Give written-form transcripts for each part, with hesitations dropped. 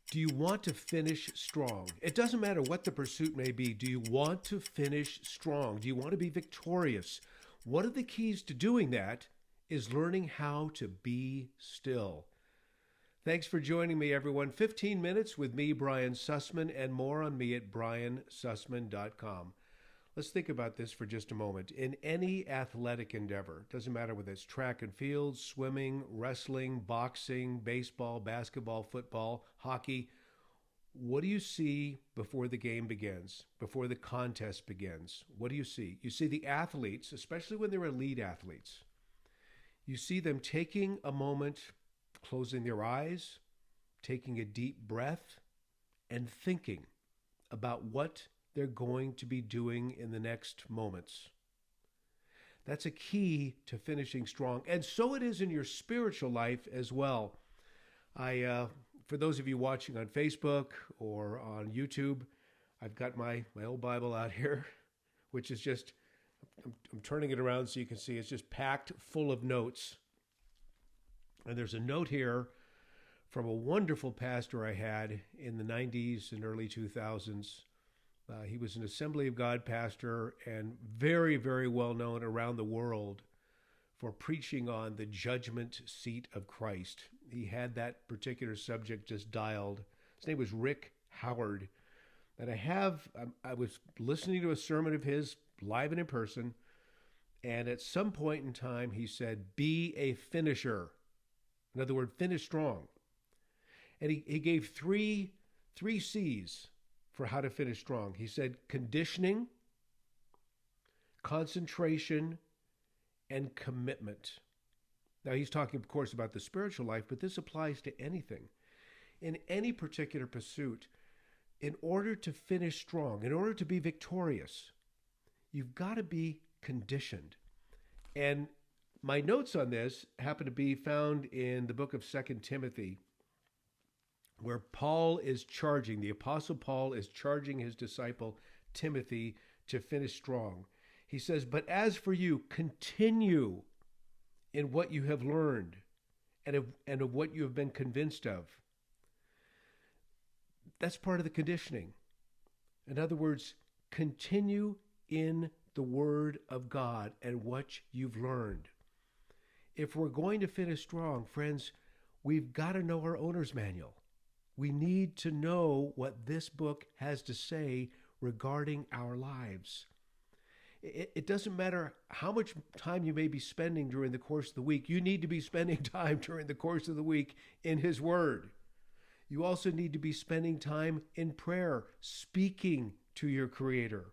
Do you want to finish strong? It doesn't matter what the pursuit may be. Do you want to finish strong? Do you want to be victorious? One of the keys to doing that is learning how to be still. Thanks for joining me, everyone. 15 minutes with me, Brian Sussman, and more on me at briansussman.com. Let's think about this for just a moment. In any athletic endeavor, doesn't matter whether it's track and field, swimming, wrestling, boxing, baseball, basketball, football, hockey, what do you see before the game begins, before the contest begins? What do you see? You see the athletes, especially when they're elite athletes, you see them taking a moment, closing their eyes, taking a deep breath, and thinking about what they're going to be doing in the next moments. That's a key to finishing strong. And so it is in your spiritual life as well. For those of you watching on Facebook or on YouTube, I've got my old Bible out here, which is just, I'm turning it around so you can see it's just packed full of notes. And there's a note here from a wonderful pastor I had in the 90s and early 2000s. He was an Assembly of God pastor and very, very well known around the world for preaching on the judgment seat of Christ. He had that particular subject just dialed. His name was Rick Howard. And I was listening to a sermon of his live and in person. And at some point in time, he said, be a finisher. In other words, finish strong. And he gave three C's for how to finish strong. He said conditioning, concentration, and commitment. Now, he's talking, of course, about the spiritual life, but this applies to anything. In any particular pursuit, in order to finish strong, in order to be victorious, you've got to be conditioned. And my notes on this happen to be found in the book of 2 Timothy, where the Apostle Paul is charging his disciple Timothy to finish strong. He says, but as for you, continue in what you have learned and of what you have been convinced of. That's part of the conditioning. In other words, continue in the Word of God and what you've learned. If we're going to finish strong, friends, we've got to know our owner's manual. We need to know what this book has to say regarding our lives. It doesn't matter how much time you may be spending during the course of the week. You need to be spending time during the course of the week in His Word. You also need to be spending time in prayer, speaking to your Creator,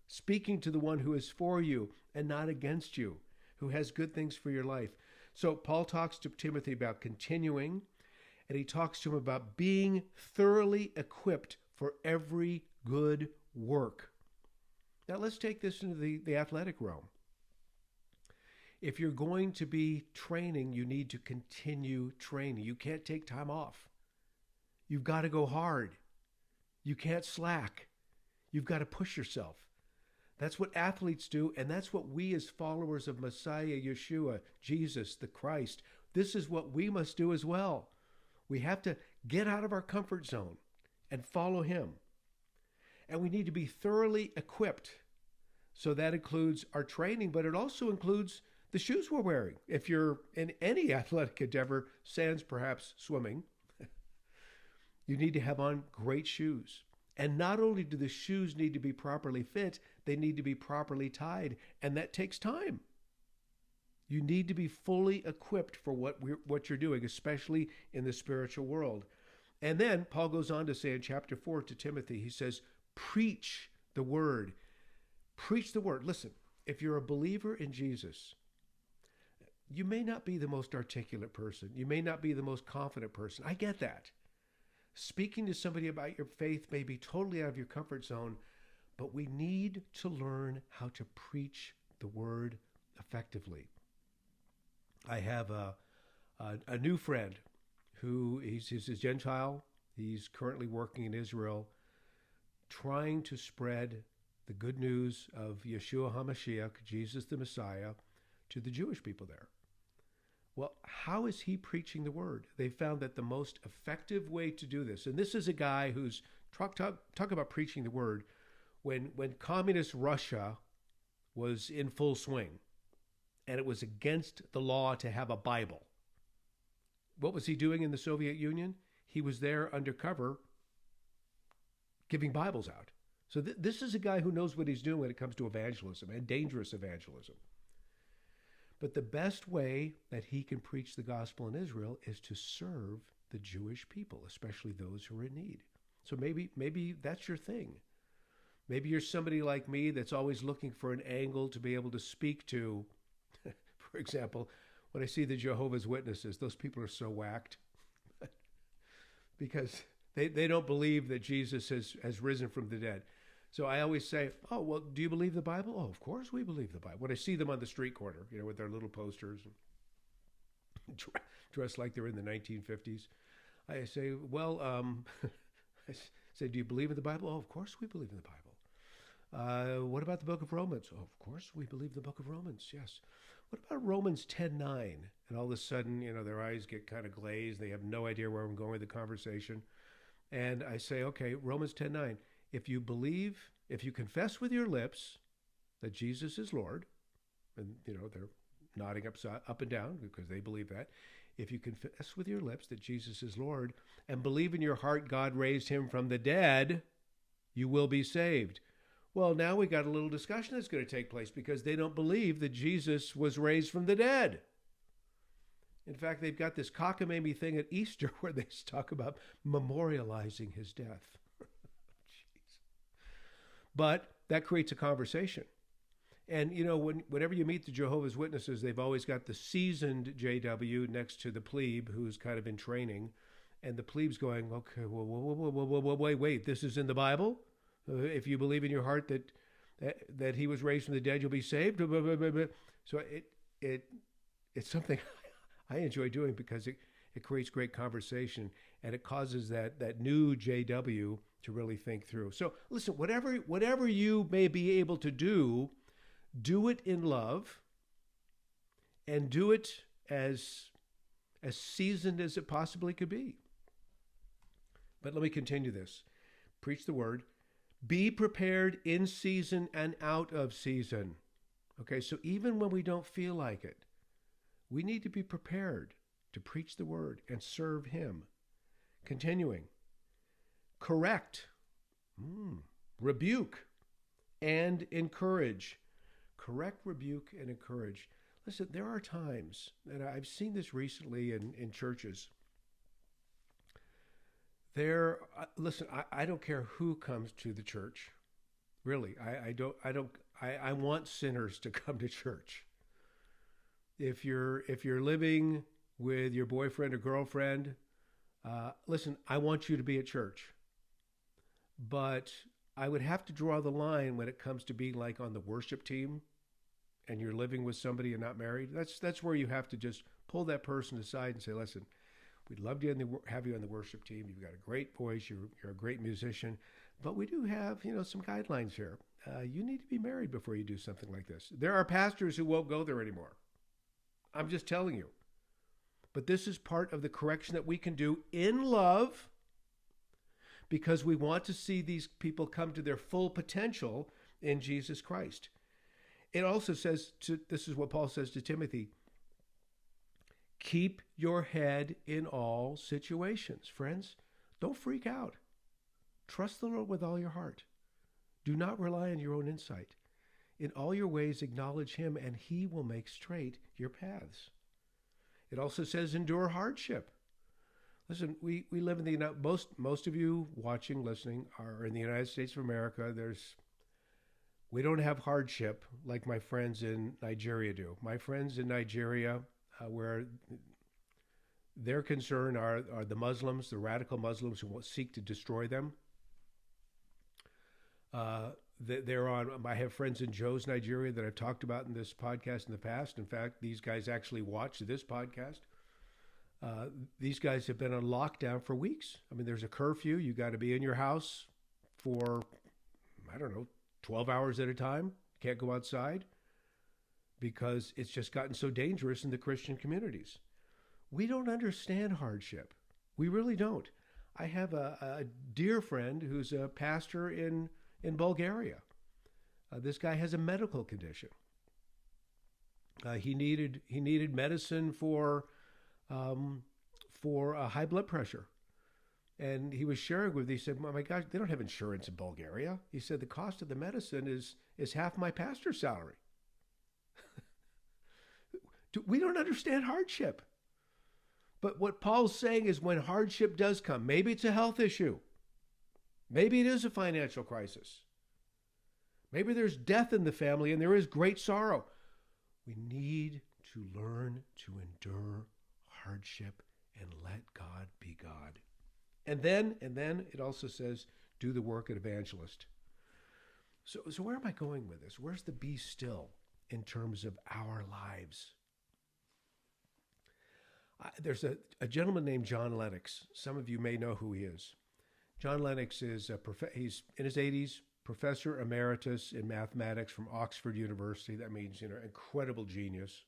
speaking to the one who is for you and not against you, who has good things for your life. So Paul talks to Timothy about continuing, and he talks to him about being thoroughly equipped for every good work. Now let's take this into the athletic realm. If you're going to be training, you need to continue training. You can't take time off. You've got to go hard. You can't slack. You've got to push yourself. That's what athletes do, and that's what we as followers of Messiah, Yeshua, Jesus, the Christ, this is what we must do as well. We have to get out of our comfort zone and follow Him. And we need to be thoroughly equipped. So that includes our training, but it also includes the shoes we're wearing. If you're in any athletic endeavor, sans perhaps swimming, you need to have on great shoes. And not only do the shoes need to be properly fit, they need to be properly tied, and that takes time. You need to be fully equipped for what you're doing, especially in the spiritual world. And then Paul goes on to say in chapter 4 to Timothy, he says, preach the word. Preach the word. Listen, if you're a believer in Jesus, you may not be the most articulate person. You may not be the most confident person. I get that. Speaking to somebody about your faith may be totally out of your comfort zone, but we need to learn how to preach the word effectively. I have a new friend who he's a Gentile. He's currently working in Israel, trying to spread the good news of Yeshua HaMashiach, Jesus the Messiah, to the Jewish people there. Well, how is he preaching the word? They found that the most effective way to do this, and this is a guy who's talk about preaching the word when communist Russia was in full swing and it was against the law to have a Bible. What was he doing in the Soviet Union? He was there undercover giving Bibles out. So this is a guy who knows what he's doing when it comes to evangelism and dangerous evangelism. But the best way that he can preach the gospel in Israel is to serve the Jewish people, especially those who are in need. So maybe that's your thing. Maybe you're somebody like me that's always looking for an angle to be able to speak to. For example, when I see the Jehovah's Witnesses, those people are so whacked because they don't believe that Jesus has risen from the dead. So I always say, oh, well, do you believe the Bible? Oh, of course we believe the Bible. When I see them on the street corner, with their little posters and dressed like they're in the 1950s, I say, well, I say, do you believe in the Bible? Oh, of course we believe in the Bible. What about the book of Romans? Oh, of course we believe the book of Romans, yes. What about Romans 10:9? And all of a sudden, their eyes get kind of glazed. They have no idea where I'm going with the conversation. And I say, okay, Romans 10:9. If you confess with your lips that Jesus is Lord, and they're nodding up and down because they believe that. If you confess with your lips that Jesus is Lord and believe in your heart God raised him from the dead, you will be saved. Well, now we got a little discussion that's going to take place because they don't believe that Jesus was raised from the dead. In fact, they've got this cockamamie thing at Easter where they talk about memorializing his death. But that creates a conversation. And, whenever you meet the Jehovah's Witnesses, they've always got the seasoned JW next to the plebe who's kind of in training. And the plebe's going, okay, wait, this is in the Bible? If you believe in your heart that he was raised from the dead, you'll be saved? So it's something I enjoy doing because it creates great conversation and it causes that new JW to really think through. So listen, whatever you may be able to do it in love and do it as seasoned as it possibly could be. But let me continue this. Preach the word. Be prepared in season and out of season. Okay, so even when we don't feel like it, we need to be prepared to preach the word and serve him. Continuing. Correct, rebuke, and encourage. Correct, rebuke, and encourage. Listen, there are times, and I've seen this recently in churches. Listen, I don't care who comes to the church. Really, I want sinners to come to church. If you're living with your boyfriend or girlfriend, listen, I want you to be at church. But I would have to draw the line when it comes to being like on the worship team and you're living with somebody and not married. That's where you have to just pull that person aside and say, listen, we'd love to have you on the worship team. You've got a great voice. You're a great musician. But we do have, some guidelines here. You need to be married before you do something like this. There are pastors who won't go there anymore. I'm just telling you. But this is part of the correction that we can do in love because we want to see these people come to their full potential in Jesus Christ. It also says, this is what Paul says to Timothy, keep your head in all situations. Friends, don't freak out. Trust the Lord with all your heart. Do not rely on your own insight. In all your ways acknowledge him, and he will make straight your paths. It also says endure hardship. Listen, we live in the most of you watching, listening are in the United States of America. We don't have hardship like my friends in Nigeria do. My friends in Nigeria, where their concern are the Muslims, the radical Muslims who will seek to destroy them. I have friends in Joe's Nigeria that I've talked about in this podcast in the past. In fact, these guys actually watch this podcast. These guys have been on lockdown for weeks. I mean, there's a curfew. You got to be in your house for, 12 hours at a time. Can't go outside. because it's just gotten so dangerous in the Christian communities. We don't understand hardship. We really don't. I have a dear friend who's a pastor in Bulgaria. This guy has a medical condition. He needed medicine for high blood pressure. And he was sharing with me, he said, "Oh my gosh, they don't have insurance in Bulgaria." He said, "The cost of the medicine is half my pastor's salary." We don't understand hardship. But what Paul's saying is when hardship does come, maybe it's a health issue. Maybe it is a financial crisis. Maybe there's death in the family and there is great sorrow. We need to learn to endure hardship and let God be God. And then it also says, do the work of evangelist. So where am I going with this? Where's the be still in terms of our lives? There's a gentleman named John Lennox. Some of you may know who he is. John Lennox is he's in his 80s, professor emeritus in mathematics from Oxford University. That means, incredible genius.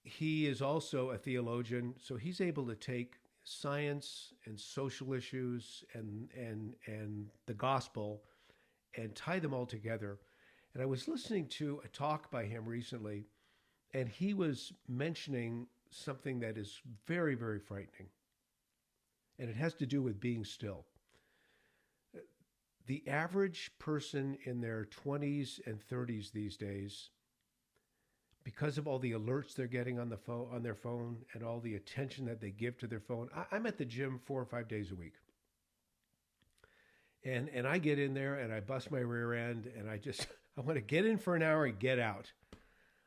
He is also a theologian, so he's able to take science and social issues and the gospel and tie them all together. And I was listening to a talk by him recently, and he was mentioning something that is very, very frightening. And it has to do with being still. The average person in their 20s and 30s these days, because of all the alerts they're getting on their phone and all the attention that they give to their phone. I'm at the gym 4 or 5 days a week. And I get in there and I bust my rear end and I want to get in for an hour and get out.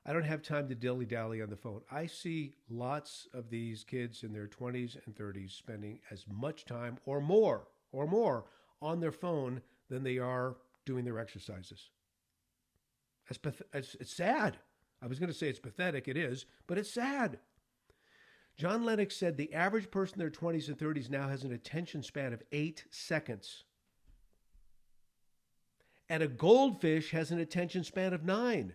I don't have time to dilly-dally on the phone. I see lots of these kids in their 20s and 30s spending as much time or more on their phone than they are doing their exercises. It's sad. I was going to say it's pathetic. It is, but it's sad. John Lennox said the average person in their 20s and 30s now has an attention span of 8 seconds. And a goldfish has an attention span of 9.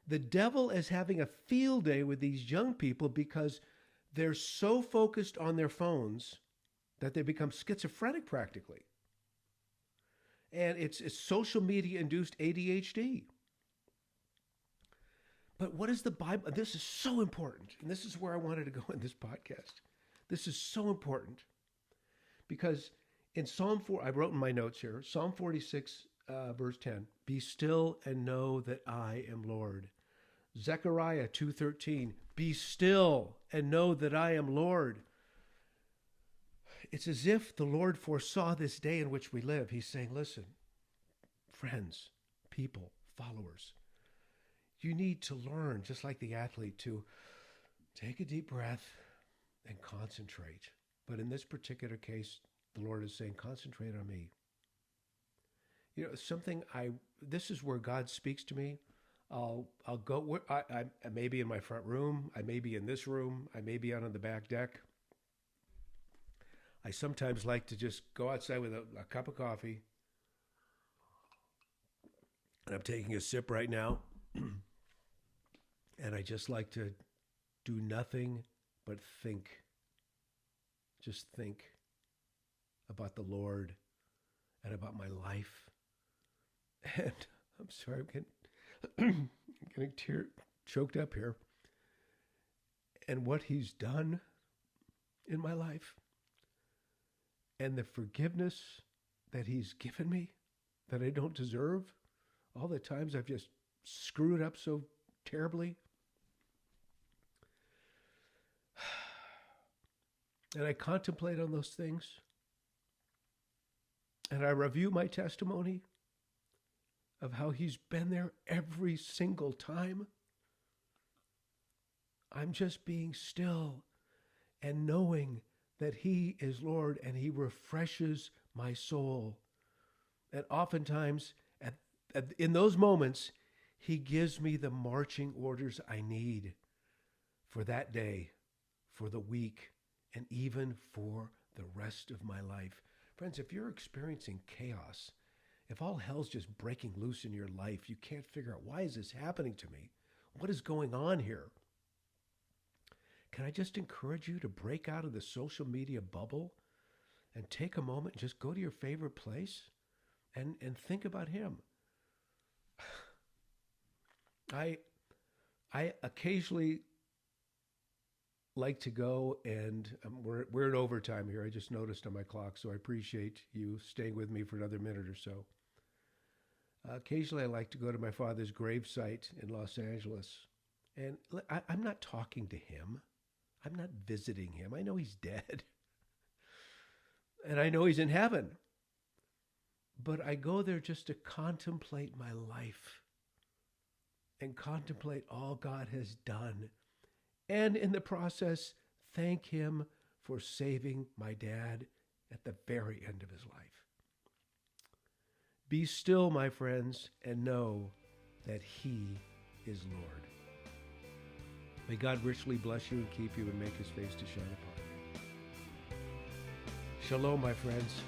The devil is having a field day with these young people because they're so focused on their phones that they become schizophrenic practically. And it's social media induced ADHD. But what is the Bible? This is so important. And this is where I wanted to go in this podcast. This is so important because in Psalm 4, I wrote in my notes here, Psalm 46, verse 10, be still and know that I am Lord. Zechariah 2:13, be still and know that I am Lord. It's as if the Lord foresaw this day in which we live. He's saying, listen, friends, people, followers, you need to learn, just like the athlete, to take a deep breath and concentrate. But in this particular case, the Lord is saying, concentrate on me. This is where God speaks to me. I'll go, I may be in my front room. I may be in this room. I may be out on the back deck. I sometimes like to just go outside with a cup of coffee. And I'm taking a sip right now. And I just like to do nothing but think. Just think about the Lord and about my life. And I'm sorry, I'm getting choked up here. And what he's done in my life. And the forgiveness that he's given me that I don't deserve. All the times I've just screwed up so terribly. And I contemplate on those things. And I review my testimony of how he's been there every single time. I'm just being still and knowing that he is Lord and he refreshes my soul. And oftentimes, in those moments, he gives me the marching orders I need for that day, for the week, and even for the rest of my life. Friends, if you're experiencing chaos if all hell's just breaking loose in your life, you can't figure out, why is this happening to me? What is going on here? Can I just encourage you to break out of the social media bubble and take a moment and just go to your favorite place and think about him? I occasionally like to go, and we're in overtime here. I just noticed on my clock, so I appreciate you staying with me for another minute or so. Occasionally, I like to go to my father's gravesite in Los Angeles, and I'm not talking to him. I'm not visiting him. I know he's dead, and I know he's in heaven. But I go there just to contemplate my life and contemplate all God has done. And in the process, thank him for saving my dad at the very end of his life. Be still, my friends, and know that he is Lord. May God richly bless you and keep you and make his face to shine upon you. Shalom, my friends.